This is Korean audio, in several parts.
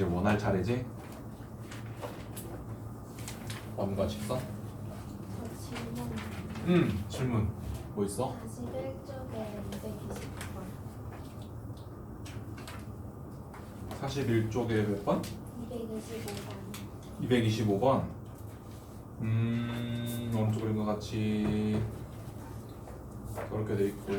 이제 원할 차례지? 원과 직선? 질문. 질문 뭐 있어? 41쪽에 220번. 41쪽에 몇 번? 225번. 225번. 어느 쪽인 것 같이 그렇게 돼 있고.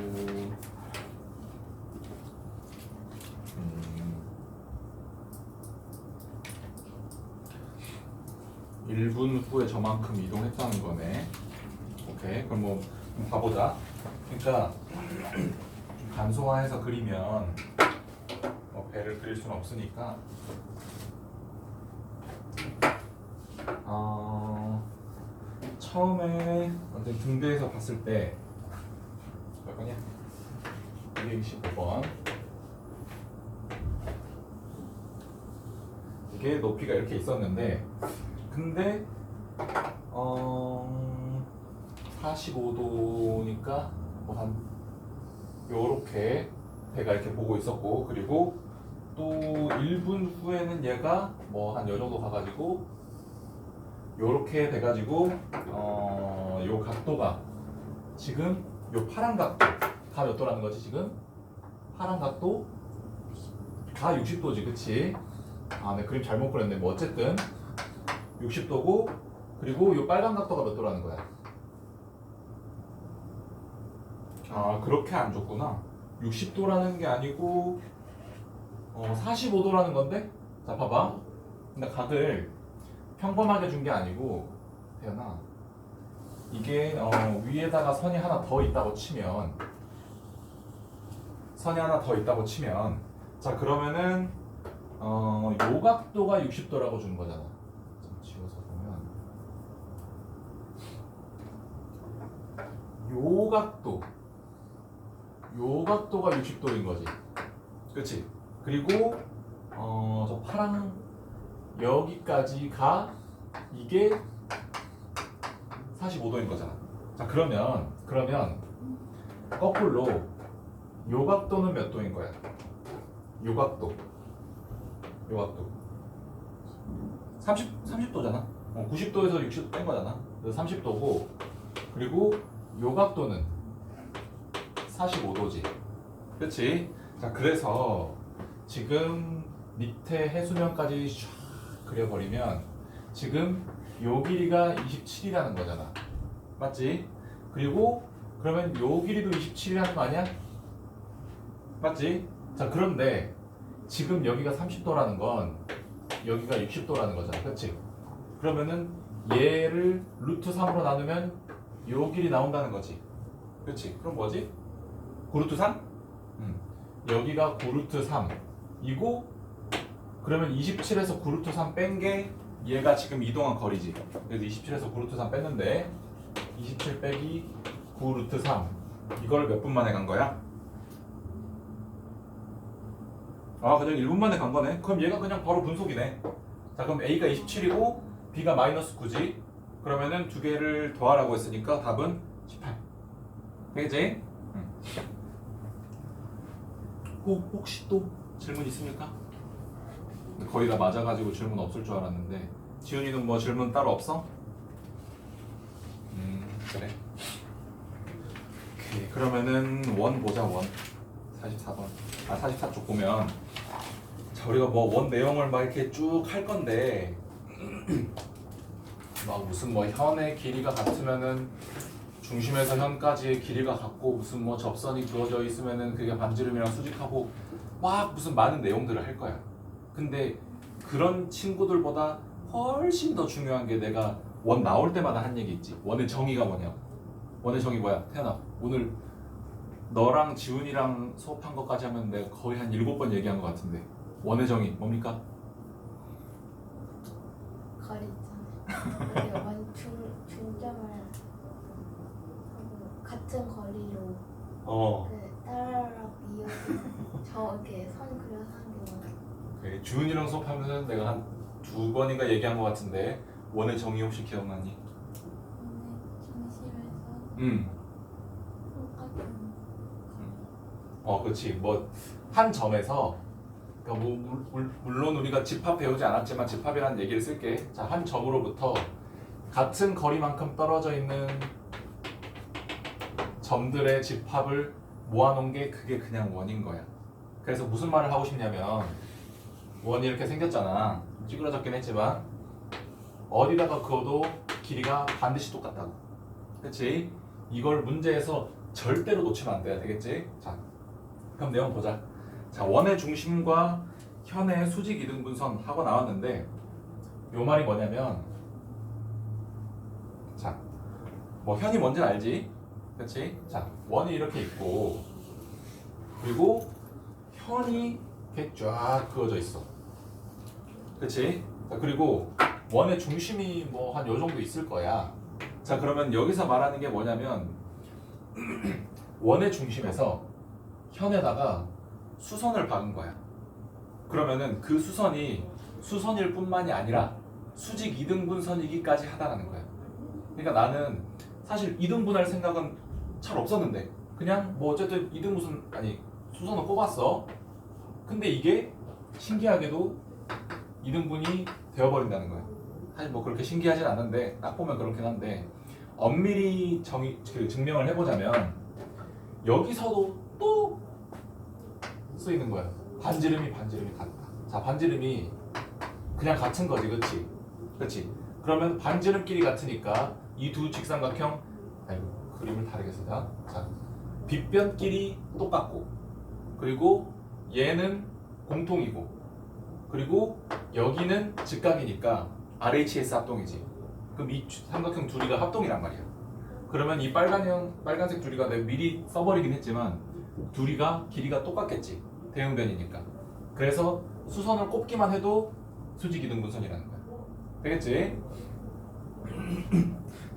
1분 후에 저만큼 이동했다는 거네. 오케이. 그럼 뭐 봐보자. 그러니까 좀 간소화해서 그리면 배를 그릴 수는 없으니까 처음에 완전 등대에서 봤을 때 몇 번이야? 225번. 이게 높이가 이렇게 있었는데 근데 45도니까 뭐 한 요렇게 배가 이렇게 보고 있었고, 그리고 또 1분 후에는 얘가 뭐 한 요 정도 가가지고 요렇게 돼가지고 요 각도가 지금 요 파란 각도가 몇 도라는 거지 지금? 파란 각도가 60도지, 그치? 네, 그림 잘못 그렸네. 뭐 어쨌든 60도고, 그리고 요 빨간 각도가 몇 도라는 거야? 그렇게 안 줬구나. 60도라는 게 아니고 45도라는 건데? 자, 봐봐. 근데 각을 평범하게 준 게 아니고, 태연아, 이게 위에다가 선이 하나 더 있다고 치면, 자, 그러면은 요 각도가 60도라고 주는 거잖아. 좀 지워서 보면 요 각도가 60도인 거지. 그치? 그리고 저 파랑 여기까지가 이게 45도인 거잖아. 자, 그러면 거꾸로 요 각도는 몇 도인 거야? 요 각도 30도잖아. 90도에서 60도 뺀 거잖아. 그래서 30도고, 그리고 요 각도는 45도지. 그치? 자, 그래서 지금 밑에 해수면까지 쫙 그려버리면 지금 요 길이가 27이라는 거잖아. 맞지? 그리고 그러면 요 길이도 27이라는 거 아니야? 맞지? 자, 그런데 지금 여기가 30도라는 건 여기가 60도라는 거잖아. 그치? 그러면은 얘를 루트 3으로 나누면 요 길이 나온다는 거지. 그치? 그럼 뭐지? 9루트 3? 여기가 9루트 3이고, 그러면 27에서 9루트 3 뺀 게 얘가 지금 이동한 거리지. 그래서 27에서 9루트 3 뺐는데 27 빼기 9루트 3, 이걸 몇 분 만에 간 거야? 그냥 1분 만에 간 거네. 그럼 얘가 그냥 바로 분속이네. 자, 그럼 A가 27이고 B가 마이너스 9지. 그러면은 두 개를 더하라고 했으니까 답은 18. 되겠지? 혹시 또 질문 있습니까? 거의 다 맞아가지고 질문 없을 줄 알았는데, 지훈이는 뭐 질문 따로 없어? 그래. 오케이. 그러면은 원 보자. 원 44번 44쪽 보면, 자, 우리가 뭐 원 내용을 막 이렇게 쭉 할 건데 막 무슨 뭐 현의 길이가 같으면은 중심에서 현까지의 길이가 같고, 무슨 뭐 접선이 그어져 있으면은 그게 반지름이랑 수직하고, 막 무슨 많은 내용들을 할 거야. 근데 그런 친구들보다 훨씬 더 중요한 게, 내가 원 나올 때마다 한 얘기 있지. 원의 정의가 뭐냐. 원의 정의 뭐야? 태연아, 오늘 너랑 지훈이랑 수업한 것까지 하면 내가 거의 한 7번 얘기한 것 같은데, 원의 정의 뭡니까? 거리 있잖아요. 우리 중점을 하고 같은 거리로 따라락 이어서 저렇게 선 그려서 하는 게 뭐야? 오케이. 지훈이랑 수업하면서 내가 한 2번인가 얘기한 것 같은데, 원의 정의 혹시 기억나니? 중심에서 그렇지. 뭐 한 점에서 그러니까 물론 우리가 집합 배우지 않았지만 집합이라는 얘기를 쓸게. 자, 한 점으로부터 같은 거리만큼 떨어져 있는 점들의 집합을 모아놓은 게 그게 그냥 원인 거야. 그래서 무슨 말을 하고 싶냐면 원이 이렇게 생겼잖아. 찌그러졌긴 했지만 어디다가 그어도 길이가 반드시 똑같다고. 그치? 이걸 문제에서 절대로 놓치면 안 돼야 되겠지? 자, 그럼 내용 보자. 자, 원의 중심과 현의 수직 이등분선 하고 나왔는데 요 말이 뭐냐면 자, 뭐 현이 뭔지는 알지? 그치? 자, 원이 이렇게 있고 그리고 현이 이렇게 쫙 그어져 있어. 그치? 자, 그리고 원의 중심이 뭐 한 요 정도 있을 거야. 자, 그러면 여기서 말하는 게 뭐냐면 원의 중심에서 현에다가 수선을 박은 거야. 그러면은 그 수선이 수선일 뿐만이 아니라 수직 이등분선이기까지 하다라는 거야. 그러니까 나는 사실 이등분할 생각은 잘 없었는데 그냥 뭐 어쨌든 이등분선 아니 수선을 꼽았어. 근데 이게 신기하게도 이등분이 되어버린다는 거야. 사실 뭐 그렇게 신기하진 않은데 딱 보면 그렇긴 한데 엄밀히 증명을 해보자면 여기서도 또 쓰이는 거야. 반지름이 같다. 자, 반지름이 그냥 같은 거지, 그렇지? 그렇지? 그러면 반지름끼리 같으니까 이 두 직삼각형, 아이고 그림을 다르게 쓰자. 자, 빗변끼리 똑같고, 그리고 얘는 공통이고, 그리고 여기는 직각이니까 RHS 합동이지. 그럼 이 삼각형 둘이가 합동이란 말이야. 그러면 이 빨간색 둘이가 내가 미리 써버리긴 했지만 둘이가 길이가 똑같겠지. 대응변이니까. 그래서 수선을 꼽기만 해도 수직 이등분선이라는 거야. 되겠지?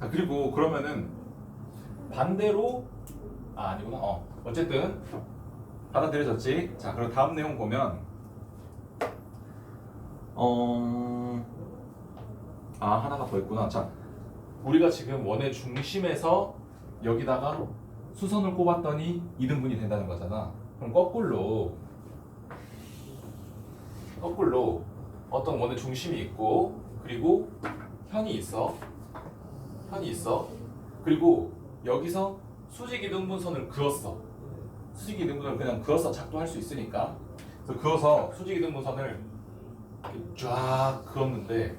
자, 그리고 그러면은 반대로 아니구나. 어쨌든 받아들여졌지. 자, 그럼 다음 내용 보면 하나가 더 있구나. 자, 우리가 지금 원의 중심에서 여기다가 수선을 꼽았더니 이등분이 된다는 거잖아. 그럼 거꾸로 어떤 원의 중심이 있고 그리고 현이 있어. 그리고 여기서 수직 이등분선을 그었어. 수직 이등분선을 그냥 그어서 작동할 수 있으니까. 그래서 그어서 수직 이등분선을 이렇게 쫙 그었는데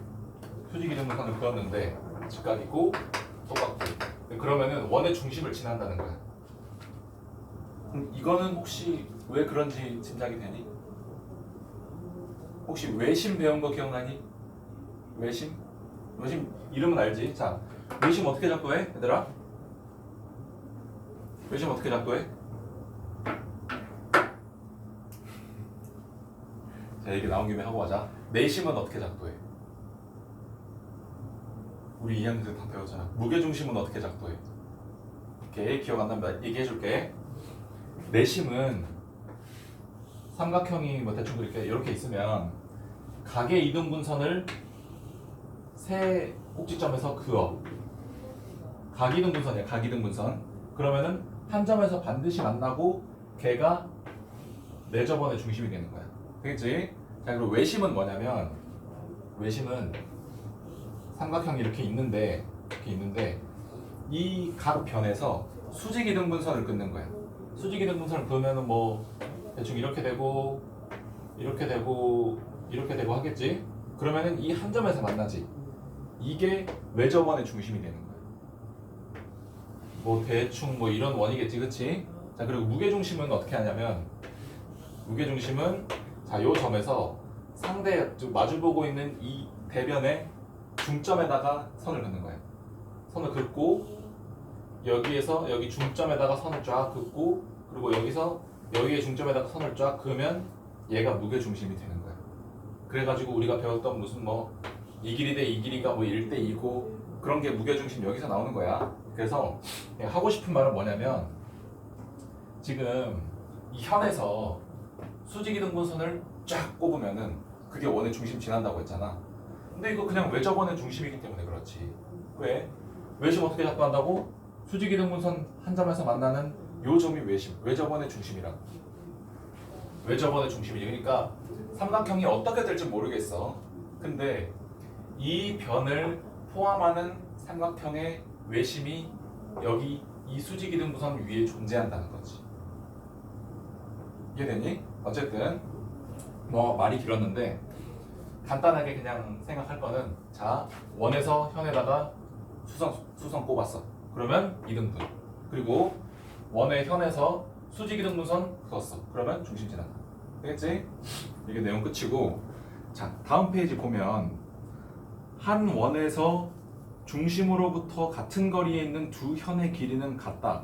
직각이고 똑같고. 그러면은 원의 중심을 지난다는 거야. 이거는 혹시 왜 그런지 짐작이 되니? 혹시 외심 배운 거 기억나니? 외심 이름은 알지? 자, 외심 어떻게 작도해? 얘들아? 외심 어떻게 작도해? 자, 얘기 나온 김에 하고 가자. 내심은 어떻게 작도해? 우리 2학년 때 다 배웠잖아. 무게중심은 어떻게 작도해? 오케이, 기억 안 나면 얘기해줄게. 내심은 삼각형이 뭐 대충 이렇게 있으면 각의 이등분선을 세 꼭지점에서 그어. 각이등분선이야. 각이등분선. 그러면은 한 점에서 반드시 만나고 걔가 내저번의 중심이 되는 거야. 되겠지? 자, 그리고 외심은 뭐냐면 외심은 삼각형이 이렇게 있는데 이 각 변에서 수직 이등분선을 끊는 거야. 수직 이등분선을 그으면은 뭐 대충 이렇게 되고 하겠지? 그러면은 이 한 점에서 만나지. 이게 외접원의 중심이 되는 거야. 뭐 대충 뭐 이런 원이겠지, 그치? 자, 그리고 무게중심은 어떻게 하냐면 무게중심은 자, 요 점에서 상대 마주보고 있는 이 대변의 중점에다가 선을 긋는 거야. 선을 긋고 여기에서 여기 중점에다가 선을 쫙 긋고 그리고 여기서 여기의 중점에다가 선을 쫙 그으면 얘가 무게중심이 되는 거야. 그래가지고 우리가 배웠던 무슨 뭐 이 길이 대 이 길이가 뭐 1대 2고 그런 게 무게중심 여기서 나오는 거야. 그래서 하고 싶은 말은 뭐냐면 지금 이 현에서 수직이등분선을 쫙 꼽으면은 그게 원의 중심 지난다고 했잖아. 근데 이거 그냥 외접원의 중심이기 때문에 그렇지. 왜? 외심 어떻게 작동한다고? 수직이등분선 한 점에서 만나는 요 점이 외심, 외접원의 중심이라고. 외접원의 중심이지. 그러니까 삼각형이 어떻게 될지 모르겠어. 근데 이 변을 포함하는 삼각형의 외심이 여기 이 수직이등분선 위에 존재한다는 거지. 이해되니? 어쨌든 뭐 말이 길었는데 간단하게 그냥 생각할 거는 자 원에서 현에다가 수선 꼽았어. 그러면 이등분. 그리고 원의 현에서 수직이등분선 그었어. 그러면 중심 지나가. 되겠지? 이게 내용 끝이고 자 다음 페이지 보면 한 원에서 중심으로부터 같은 거리에 있는 두 현의 길이는 같다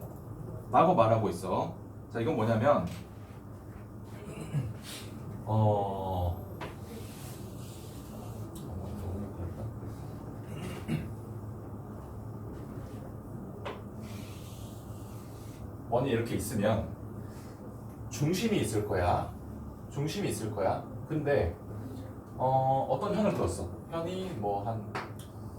라고 말하고 있어. 자 이건 뭐냐면 원이 이렇게 있으면 중심이 있을 거야. 중심이 있을 거야. 근데 어떤 현을 들었어. 현이 뭐 한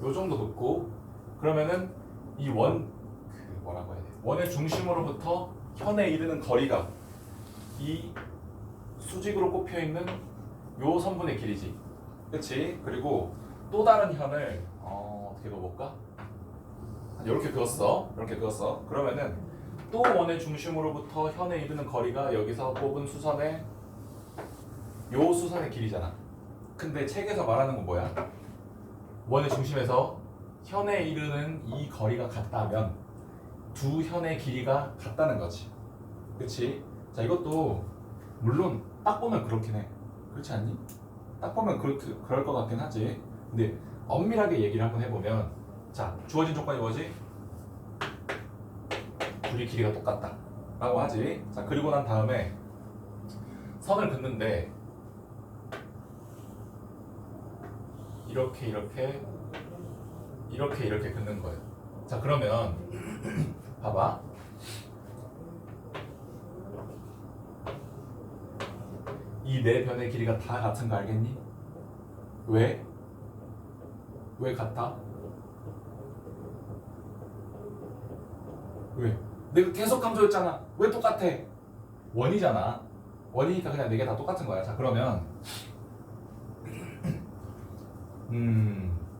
요 정도 높고 그러면은 이 뭐라고 해야 돼? 원의 중심으로부터 현에 이르는 거리가 이 수직으로 꼽혀 있는 요 선분의 길이지. 그렇지? 그리고 또 다른 현을 어떻게 그어볼까? 이렇게 그었어. 이렇게 그었어. 그러면은 또 원의 중심으로부터 현에 이르는 거리가 여기서 꼽은 수선의 요 수선의 길이잖아. 근데 책에서 말하는 건 뭐야? 원의 중심에서 현에 이르는 이 거리가 같다면 두 현의 길이가 같다는 거지. 그치? 자 이것도 물론 딱 보면 그렇긴 해. 그렇지 않니? 딱 보면 그럴 것 같긴 하지. 근데 엄밀하게 얘기를 한번 해보면 자 주어진 조건이 뭐지? 둘이 길이가 똑같다 라고 하지. 자 그리고 난 다음에 선을 긋는데 이렇게 긋는 거예요. 자 그러면 봐봐. 이 네 변의 길이가 다 같은 거 알겠니? 왜? 왜 같아? 왜? 내가 계속 강조했잖아. 왜 똑같아? 원이잖아. 원이니까 그냥 네 개 다 똑같은 거야. 자 그러면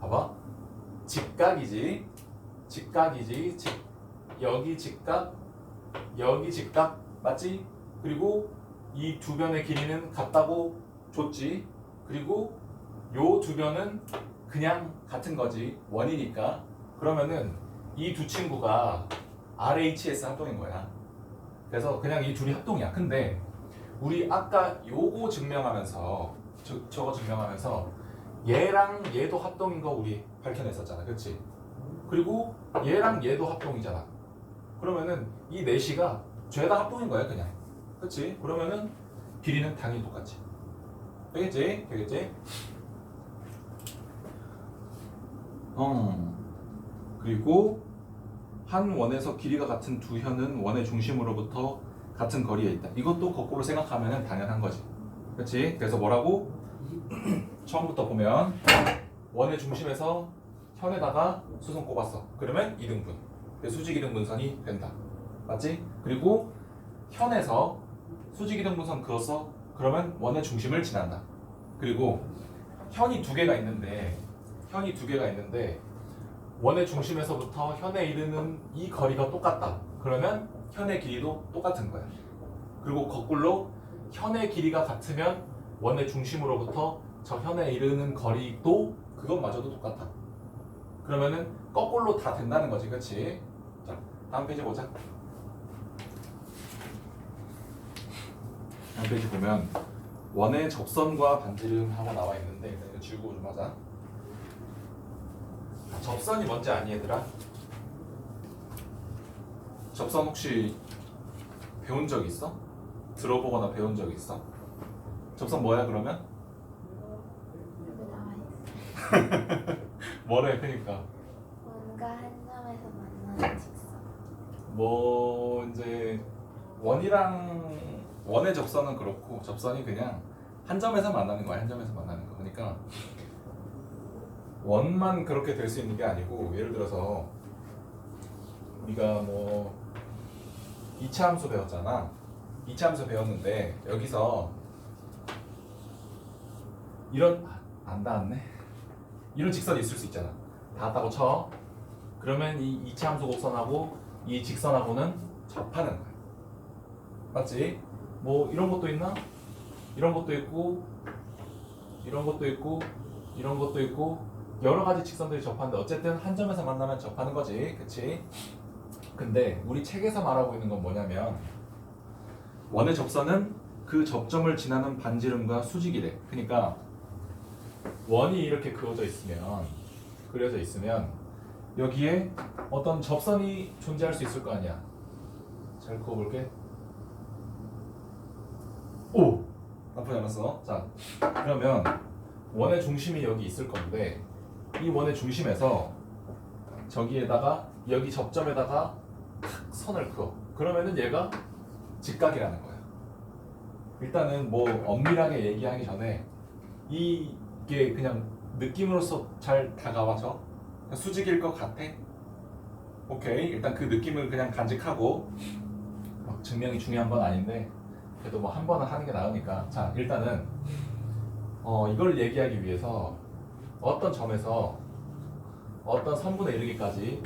봐봐. 직각이지. 여기 직각, 여기 직각 맞지? 그리고 이 두 변의 길이는 같다고 줬지. 그리고 요 두 변은 그냥 같은 거지. 원이니까. 그러면은 이 두 친구가 RHS 합동인 거야. 그래서 그냥 이 둘이 합동이야. 근데 우리 아까 요거 증명하면서 저거 증명하면서 얘랑 얘도 합동인 거 우리 밝혀냈었잖아. 그렇지? 그리고 얘랑 얘도 합동이잖아. 그러면은 이 넷이가 죄다 합동인 거야 그냥. 그렇지? 그러면은 길이는 당연히 똑같지. 되겠지? 그리고 한 원에서 길이가 같은 두 현은 원의 중심으로부터 같은 거리에 있다. 이것도 거꾸로 생각하면 당연한 거지. 그렇지? 그래서 뭐라고? 처음부터 보면 원의 중심에서 현에다가 수선 꼽았어. 그러면 이등분. 수직이등분선이 된다. 맞지? 그리고 현에서 수직이등분선 그었어. 그러면 원의 중심을 지난다. 그리고 현이 두 개가 있는데 원의 중심에서부터 현에 이르는 이 거리가 똑같다. 그러면 현의 길이도 똑같은 거야. 그리고 거꾸로 현의 길이가 같으면 원의 중심으로부터 저 현에 이르는 거리도 그것마저도 똑같아. 그러면은 거꾸로 다 된다는 거지. 그렇지? 자, 다음 페이지 보자. 다음 페이지 보면 원의 접선과 반지름 하고 나와 있는데 일단 이거 지우고 좀 하자. 접선이 뭔지 아니 얘들아? 접선 혹시 배운 적 있어? 들어보거나 배운 적 있어? 접선 뭐야 그러면? 여기 나와 있어. 뭐래 그러니까 뭔가 한 점에서 만나는 직선. 뭐 이제 원의 접선은 그렇고 접선이 그냥 한 점에서 만나는 거야. 한 점에서 만나는 거. 그러니까 원만 그렇게 될 수 있는 게 아니고 예를 들어서 우리가 뭐 이차 함수 배웠잖아. 2차 함수 배웠는데 여기서 이런 안 닿았네. 이런 직선이 있을 수 있잖아. 닿았다고 쳐. 그러면 이 2차 함수 곡선하고 이 직선하고는 접하는 거야. 맞지? 뭐 이런 것도 있나? 이런 것도 있고 이런 것도 있고 이런 것도 있고 여러 가지 직선들이 접하는데 어쨌든 한 점에서 만나면 접하는 거지. 그치? 근데 우리 책에서 말하고 있는 건 뭐냐면 원의 접선은 그 접점을 지나는 반지름과 수직이래. 그러니까 원이 이렇게 그어져 있으면 그려져 있으면 여기에 어떤 접선이 존재할 수 있을 거 아니야. 잘 그어볼게. 오! 나쁘지 않았어. 자, 그러면 원의 중심이 여기 있을 건데 이 원의 중심에서 저기에다가 여기 접점에다가 탁 선을 그어. 그러면은 얘가 직각이라는 거야. 일단은 뭐 엄밀하게 얘기하기 전에 이게 그냥 느낌으로서 잘 다가와서 수직일 것 같아. 오케이. 일단 그 느낌을 그냥 간직하고 막 증명이 중요한 건 아닌데 그래도 뭐 한 번은 하는 게 나으니까. 자, 일단은 이걸 얘기하기 위해서 어떤 점에서 어떤 선분에 이르기까지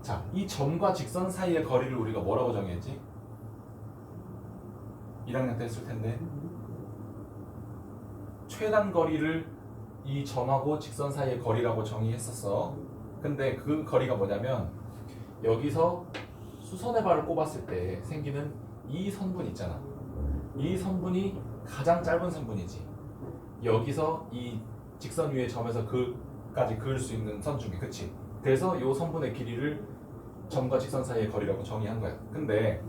자, 이 점과 직선 사이의 거리를 우리가 뭐라고 정의했지? 1학년 때 했을 텐데 최단 거리를 이 점하고 직선 사이의 거리라고 정의했었어. 근데 그 거리가 뭐냐면 여기서 수선의 발을 꼽았을 때 생기는 이 선분 있잖아. 이 선분이 가장 짧은 선분이지. 여기서 이 직선 위의 점에서 그까지 그을 수 있는 선 중에, 그치? 그래서 이 선분의 길이를 점과 직선 사이의 거리라고 정의한 거야. 근데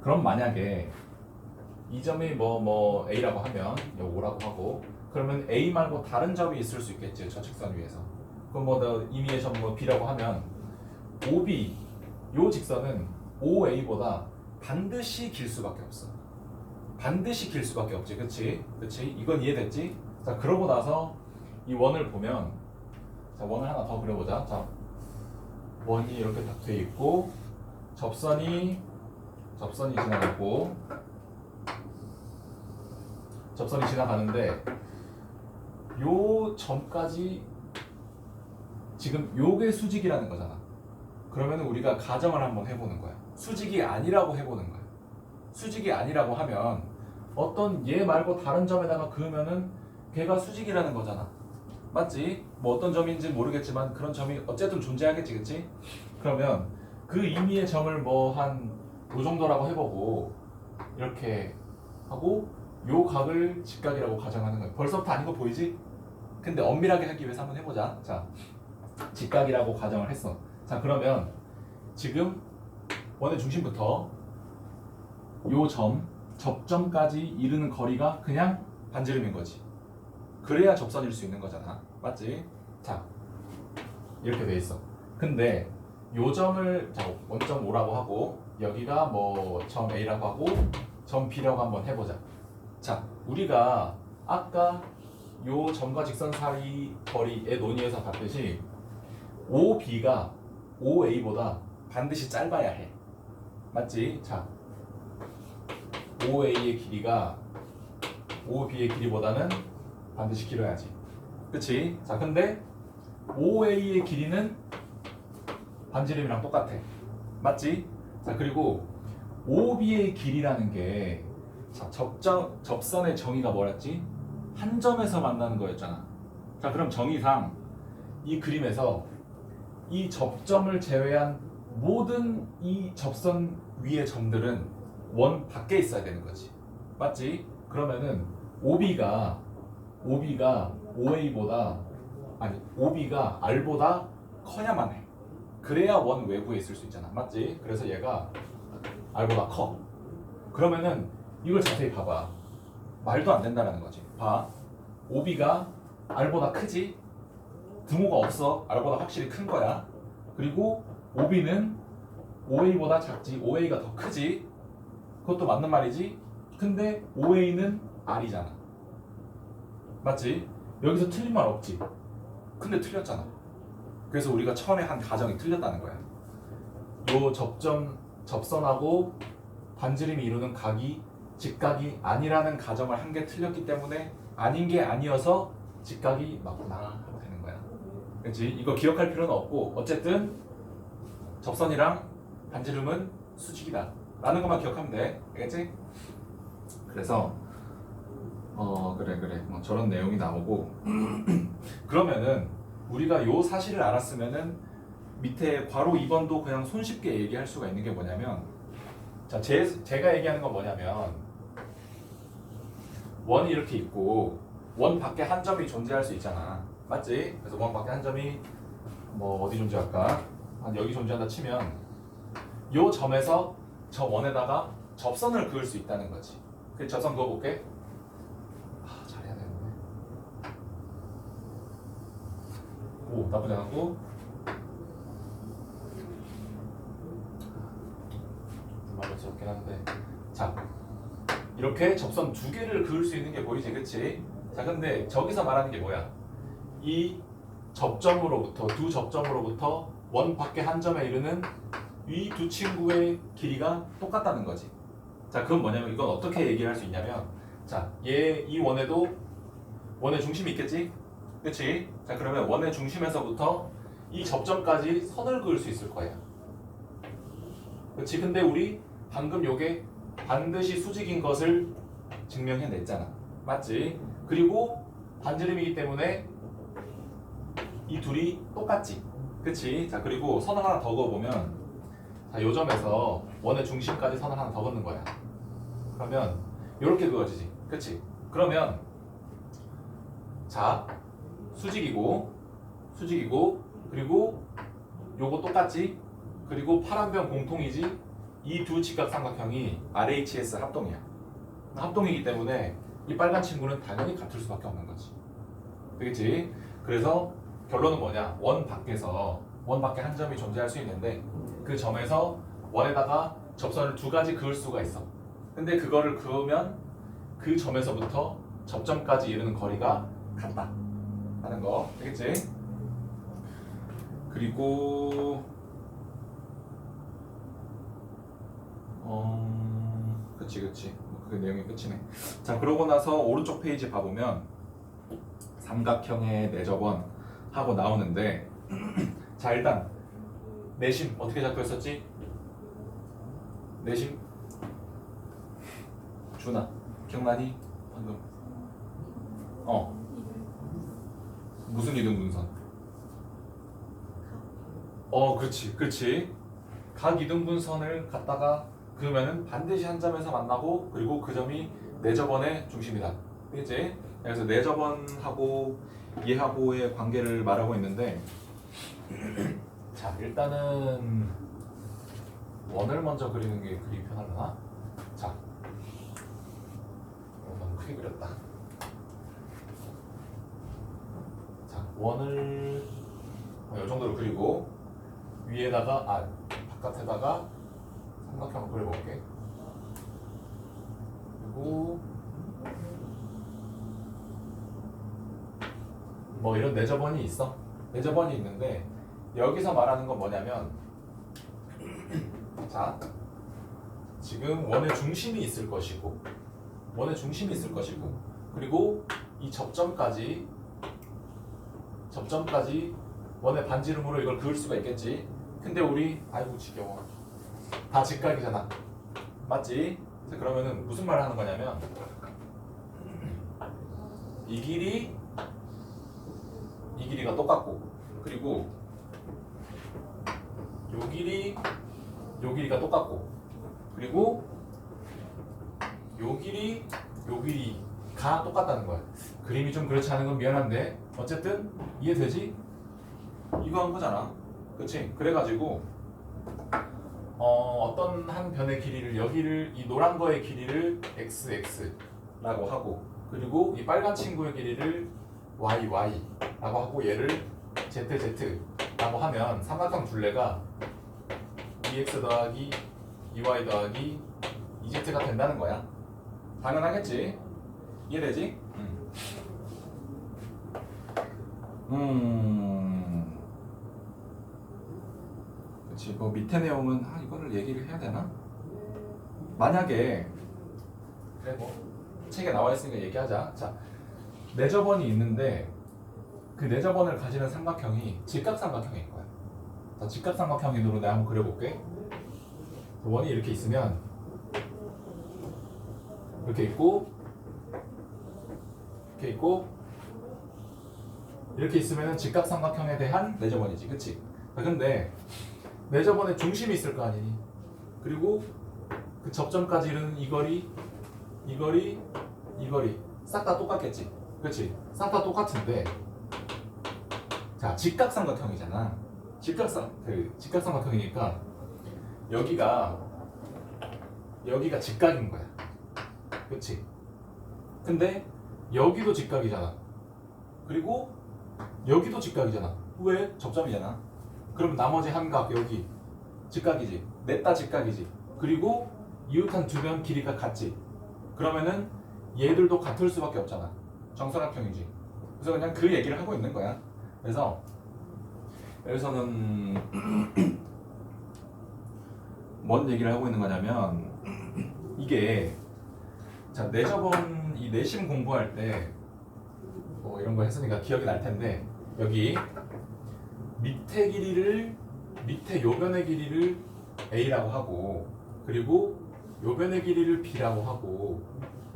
그럼 만약에 이 점이 뭐 A라고 하면 이 O라고 하고 그러면 A 말고 다른 점이 있을 수 있겠지, 저 직선 위에서. 그럼 뭐 임의의 점 뭐 B라고 하면 OB 요 직선은 OA보다 반드시 길 수밖에 없어. 반드시 길 수밖에 없지, 그치? 그치? 이건 이해됐지? 자, 그러고 나서 이 원을 보면 자, 원을 하나 더 그려보자. 자, 원이 이렇게 딱 돼 있고 접선이 지나가고 접선이 지나가는데 요 점까지 지금 요게 수직이라는 거잖아. 그러면 우리가 가정을 한번 해보는 거야. 수직이 아니라고 해보는 거야. 수직이 아니라고 하면 어떤 얘 말고 다른 점에다가 그으면은 걔가 수직이라는 거잖아. 맞지? 뭐 어떤 점인지 모르겠지만 그런 점이 어쨌든 존재하겠지, 그치? 그러면 그 의미의 점을 뭐 한 요 정도라고 해보고 이렇게 하고 요 각을 직각이라고 가정하는 거야. 벌써부터 아닌 거 보이지? 근데 엄밀하게 하기 위해서 한번 해보자. 자, 직각이라고 가정을 했어. 자, 그러면 지금 원의 중심부터 요 점, 접점까지 이르는 거리가 그냥 반지름인 거지. 그래야 접선일 수 있는 거잖아. 맞지? 자, 이렇게 돼 있어. 근데 요 점을 자, 원점 O라고 하고 여기가 뭐 점 A라고 하고 점 B라고 한번 해보자. 자, 우리가 아까 요 점과 직선 사이 거리의 논의에서 봤듯이 OB가 OA보다 반드시 짧아야 해. 맞지? 자, OA의 길이가 OB의 길이보다는 반드시 길어야지. 그치? 자, 근데 OA의 길이는 반지름이랑 똑같아. 맞지? 자, 그리고 OB의 길이라는 게 자, 접선의 정의가 뭐랬지? 한 점에서 만나는 거였잖아. 자, 그럼 정의상 이 그림에서 이 접점을 제외한 모든 이 접선 위의 점들은 원 밖에 있어야 되는 거지. 맞지? 그러면은 OB가 OA보다 아니 OB가 R보다 커야만 해. 그래야 원 외부에 있을 수 있잖아. 맞지? 그래서 얘가 R보다 커. 그러면은 이걸 자세히 봐봐. 말도 안 된다는 거지. 봐. OB가 R보다 크지? 등호가 없어. R보다 확실히 큰 거야. 그리고 OB는 OA보다 작지. OA가 더 크지. 그것도 맞는 말이지. 근데 OA는 R이잖아. 맞지? 여기서 틀린 말 없지. 근데 틀렸잖아. 그래서 우리가 처음에 한 가정이 틀렸다는 거야. 요 접선하고 반지름이 이루는 각이 직각이 아니라는 가정을 한 개 틀렸기 때문에 아닌 게 아니어서 직각이 맞구나 하면 되는 거야. 그렇지? 이거 기억할 필요는 없고 어쨌든 접선이랑 반지름은 수직이다 라는 것만 기억하면 돼. 알겠지? 그래서 그래 뭐 저런 내용이 나오고 그러면은 우리가 요 사실을 알았으면은 밑에 괄호 2번도 그냥 손쉽게 얘기할 수가 있는 게 뭐냐면 자 제가 얘기하는 건 뭐냐면 원이 이렇게 있고 원 밖에 한 점이 존재할 수 있잖아. 맞지? 그래서 원 밖에 한 점이 뭐 어디 존재할까? 한 여기 존재한다 치면 요 점에서 저 원에다가 접선을 그을 수 있다는 거지. 그래서 접선 그어볼게. 잘해야 되는데. 오, 나쁘지 않고. 말할 수 없긴 한데. 자, 이렇게 접선 두 개를 그을 수 있는 게 보이지, 그치? 자, 근데 저기서 말하는 게 뭐야? 이 접점으로부터, 두 접점으로부터 원 밖에 한 점에 이르는 이 두 친구의 길이가 똑같다는 거지. 자, 그건 뭐냐면 이건 어떻게 얘기를 할 수 있냐면 자, 이 원에도 원의 중심이 있겠지? 그치? 자, 그러면 원의 중심에서부터 이 접점까지 선을 그을 수 있을 거야. 그치? 근데 우리 방금 요게 반드시 수직인 것을 증명해냈잖아. 맞지? 그리고 반지름이기 때문에 이 둘이 똑같지. 그치? 자, 그리고 선을 하나 더 그어보면 자, 요 점에서 원의 중심까지 선을 하나 더 긋는 거야. 그러면 이렇게 그어지지. 그치? 그러면 자, 수직이고 그리고 요거 똑같지? 그리고 파란 변 공통이지? 이 두 직각삼각형이 RHS 합동이야. 합동이기 때문에 이 빨간 친구는 당연히 같을 수밖에 없는 거지. 되겠지? 그래서 결론은 뭐냐? 원 밖에 한 점이 존재할 수 있는데 그 점에서 원에다가 접선을 두 가지 그을 수가 있어. 근데 그거를 그으면 그 점에서부터 접점까지 이르는 거리가 같다 하는 거. 되겠지? 그리고 그치 그 내용이 끝이네. 자, 그러고 나서 오른쪽 페이지 봐보면 삼각형의 내접원 하고 나오는데 자, 일단 내심 어떻게 잡고 했었지? 내심 준아 기억나니? 방금 무슨 이등분선? 그렇지 각 이등분선을 갖다가 그러면은 반드시 한 점에서 만나고 그리고 그 점이 내접원의 중심이다. 그렇지? 그래서 내접원하고 얘하고의 관계를 말하고 있는데 자, 일단은 원을 먼저 그리는 게 그리기 편하려나? 자, 너무 크게 그렸다. 자, 원을 이 정도로 그리고 위에다가 바깥에다가 삼각형을 그려볼게. 그리고 뭐 이런 내접원이 있어. 내접원이 있는데 여기서 말하는 건 뭐냐면 자, 지금 원의 중심이 있을 것이고 그리고 이 접점까지 원의 반지름으로 이걸 그을 수가 있겠지. 근데 우리 아이고 지겨워 다 직각이잖아. 맞지? 그러면은 무슨 말을 하는 거냐면 이 길이가 똑같고 그리고 요 길이가 똑같고 그리고 요 길이가 똑같다는 거야. 그림이 좀 그렇지 않은 건 미안한데 어쨌든 이해되지? 이거 한 거잖아. 그치? 그래가지고 어떤 한 변의 길이를 여기를 이 노란 거의 길이를 xx라고 하고 그리고 이 빨간 친구의 길이를yy라고 하고 얘를 zz라고 하면 삼각형 둘레가 2x 더하기 2y 더하기 2z가 된다는 거야. 당연하겠지? 이해되지? 그치. 뭐 밑에 내용은 이거를 얘기를 해야 되나? 만약에 그래 뭐 책에 나와 있으니까 얘기하자. 자, 내저번이 있는데 그 내저번을 가지는 삼각형이 직각삼각형일 거야. 자, 직각삼각형으로 내가 한번 그려볼게. 원이 이렇게 있으면 이렇게 있고 이렇게 있고 이렇게 있으면 직각삼각형에 대한 내저번이지, 그치? 자, 근데 내저번에 중심이 있을 거 아니니? 그리고 그 접점까지 이르는 이 거리, 이 거리, 이 거리 싹 다 똑같겠지? 그치? 싹 다 똑같은데 자, 직각삼각형이잖아. 직각삼각형이니까 여기가 직각인 거야. 그치? 근데 여기도 직각이잖아. 그리고 여기도 직각이잖아. 왜? 접점이잖아. 그럼 나머지 한 각 여기 직각이지. 넷다 직각이지. 그리고 이웃한 두 면 길이가 같지. 그러면은 얘들도 같을 수밖에 없잖아. 정사각형이지. 그래서 그냥 그 얘기를 하고 있는 거야. 그래서 여기서는 뭔 얘기를 하고 있는 거냐면 이게 자, 내저번 이 내심 공부할 때 뭐 이런 거 했으니까 기억이 날 텐데 여기 밑에 요변의 길이를 A라고 하고 그리고 요변의 길이를 B라고 하고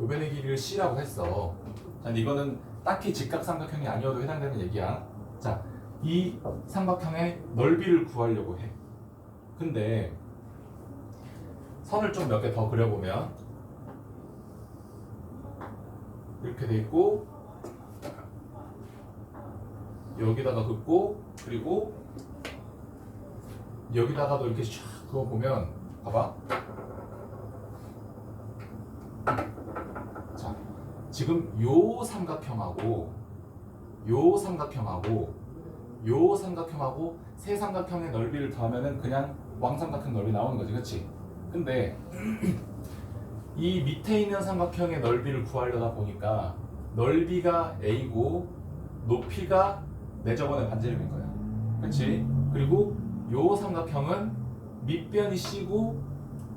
요변의 길이를 C라고 했어. 자, 근데 이거는 딱히 직각삼각형이 아니어도 해당되는 얘기야. 자, 이 삼각형의 넓이를 구하려고 해. 근데 선을 좀 몇 개 더 그려보면 이렇게 돼 있고 여기다가 긋고 그리고 여기다가도 이렇게 쫙 그어보면 봐봐. 자, 지금 요 삼각형하고 요 삼각형하고 요 삼각형하고 세 삼각형의 넓이를 더하면은 그냥 왕삼각형 넓이 나오는 거지, 그렇지? 근데 이 밑에 있는 삼각형의 넓이를 구하려다 보니까 넓이가 A고 높이가 내저번의 반지름인 거야, 그렇지? 그리고 요 삼각형은 밑변이 C고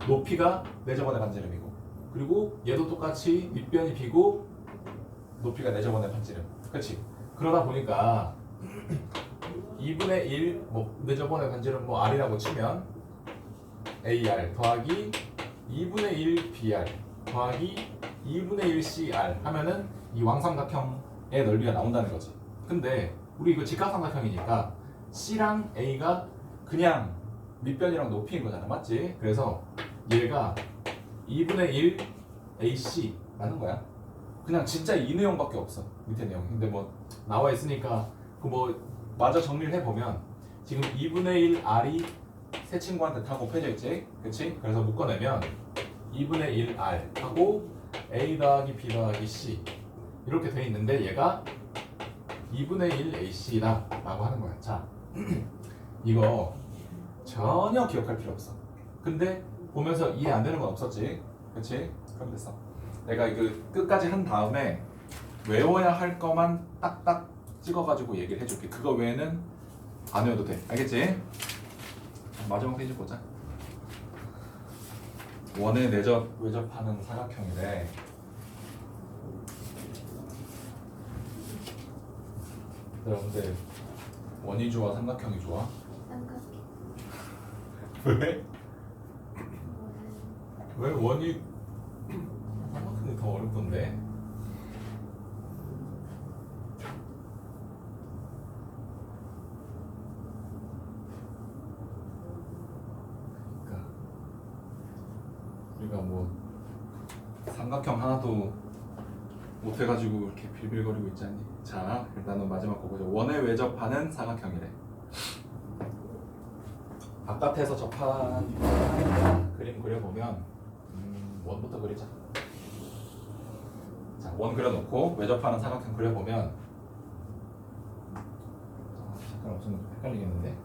높이가 내저번의 반지름이고 그리고 얘도 똑같이 밑변이 B고 높이가 내저번의 반지름, 그렇지? 그러다 보니까 2분의 1, 뭐 내저번의 반지름 뭐 R이라고 치면 AR 더하기 2분의 1 BR 더하기 2분의 1 CR 하면은 이 왕삼각형의 넓이가 나온다는 거지. 근데 우리 이거 직각삼각형이니까 C랑 A가 그냥 밑변이랑 높이인 거잖아, 맞지? 그래서 얘가 2분의 1 AC 맞는 거야. 그냥 진짜 이 내용밖에 없어, 밑에 내용. 근데 뭐 나와 있으니까 그 뭐 마저 정리를 해보면 지금 2분의 1 R이 세 친구한테 다 곱해져 있지, 그치? 그래서 묶어내면 2분의 1 R 하고 A 더하기 B 더하기 C 이렇게 돼 있는데 얘가 2분의 1 AC다 라고 하는 거야. 자, 이거 전혀 기억할 필요 없어. 근데 보면서 이해 안 되는 건 없었지, 그치? 그럼 됐어. 내가 이거 끝까지 한 다음에 외워야 할 거만 딱딱 찍어가지고 얘기를 해줄게. 그거 외에는 안 외워도 돼, 알겠지? 마지막 페이지 보자. 원의 외접하는 사각형이래. 여러분들 원이 좋아 삼각형이 좋아? 삼각형. 왜? 왜 원이 삼각형이 더 어렵던데? 그러니까 우리가 뭐 삼각형 하나도 못해가지고 이렇게 빌빌거리고 있지 않니? 자, 일단은 마지막 거 보자. 원에 외접하는 사각형이래. 바깥에서 접한 그림 그려보면 원부터 그리자. 자, 원 그려놓고 외접하는 사각형 그려보면 잠깐 없으면 좀 헷갈리겠는데.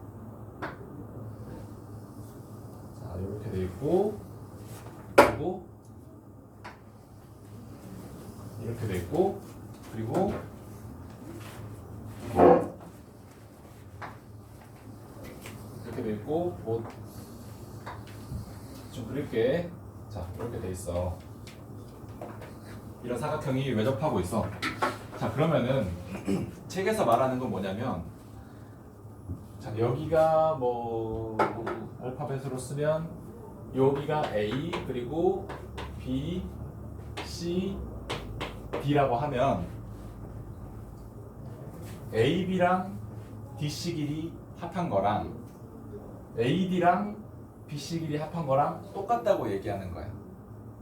자, 이렇게 돼 있고 그리고 이렇게 돼 있고 그리고 이렇게 돼 있고 뭐 좀 그릴게. 자, 이렇게 돼 있어. 이런 사각형이 외접하고 있어. 자, 그러면은 책에서 말하는 건 뭐냐면, 자, 여기가 뭐 알파벳으로 쓰면 여기가 A 그리고 B, C, D라고 하면 AB랑 DC 길이 합한 거랑 AD랑 BC 길이 합한 거랑 똑같다고 얘기하는 거야.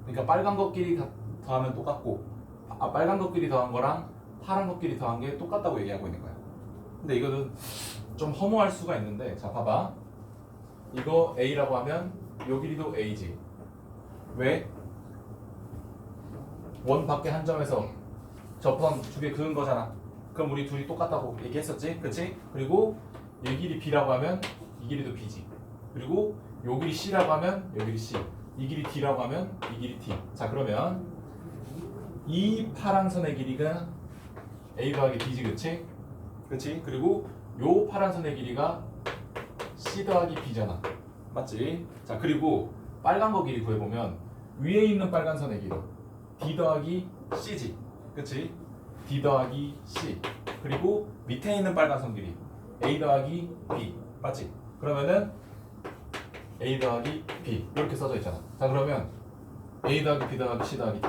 그러니까 빨간 것끼리 더하면 똑같고, 빨간 것끼리 더한 거랑 파란 것끼리 더한 게 똑같다고 얘기하고 있는 거야. 근데 이거는 좀 허무할 수가 있는데, 자 봐봐. 이거 A라고 하면 요 길이도 A지. 왜? 원 밖에 한 점에서 접선 두 개 그은 거잖아. 그럼 우리 둘이 똑같다고 얘기했었지? 그치? 그리고 이 길이 B라고 하면 이 길이도 B지. 그리고 요 길이 C라고 하면 요 길이 C. 이 길이 D라고 하면 이 길이 D. 자, 그러면 이 파란선의 길이가 A 더하기 B지, 그치? 그치? 그리고 요 파란선의 길이가 C 더하기 B잖아. 맞지? 자, 그리고 빨간 거 길이 구해보면 위에 있는 빨간 선의 길이 D 더하기 C지. 그치? D 더하기 C. 그리고 밑에 있는 빨간 선 길이 A 더하기 B. 맞지? 그러면은 A 더하기 B 이렇게 써져 있잖아. 자, 그러면 A 더하기 B 더하기 C 더하기 D,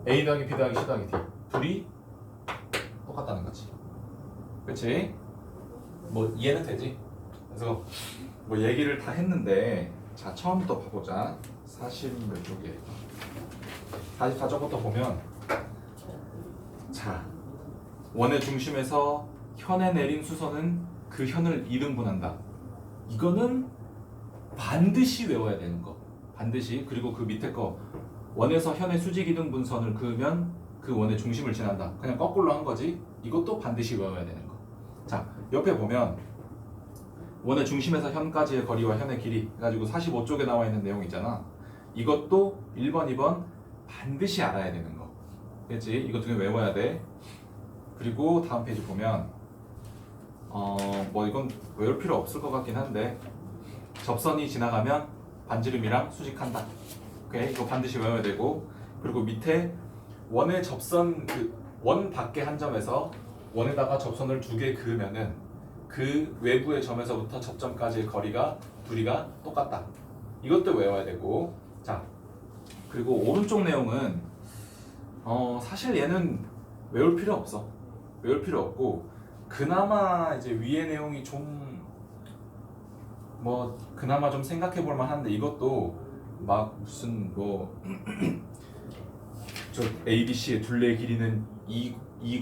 A 더하기 B 더하기 C 더하기 D 둘이 똑같다는 거지. 그치? 뭐 이해는 되지? 그래서 뭐 얘기를 다 했는데, 자, 처음부터 봐보자. 40 몇 쪽에 44쪽부터 보면, 자, 원의 중심에서 현에 내린 수선은 그 현을 2등분한다. 이거는 반드시 외워야 되는 거. 반드시. 그리고 그 밑에 거, 원에서 현의 수직 2등분선을 그으면 그 원의 중심을 지난다. 그냥 거꾸로 한 거지. 이것도 반드시 외워야 되는 거. 자, 옆에 보면 원의 중심에서 현까지의 거리와 현의 길이 해가지고 45쪽에 나와 있는 내용 있잖아. 이것도 1번, 2번 반드시 알아야 되는 거. 그렇지? 이거 등에 외워야 돼. 그리고 다음 페이지 보면 뭐 이건 외울 필요 없을 것 같긴 한데, 접선이 지나가면 반지름이랑 수직한다. 오케이? 이거 반드시 외워야 되고, 그리고 밑에 원의 접선, 그 원 밖에 한 점에서 원에다가 접선을 두 개 그으면은 그 외부의 점에서부터 접점까지의 거리가 둘이가 똑같다. 이것도 외워야 되고. 자, 그리고 오른쪽 내용은 사실 얘는 외울 필요 없어. 외울 필요 없고, 그나마 이제 위의 내용이 좀 뭐 그나마 좀 생각해 볼 만한데, 이것도 막 무슨 뭐 저 ABC의 둘레의 길이는 2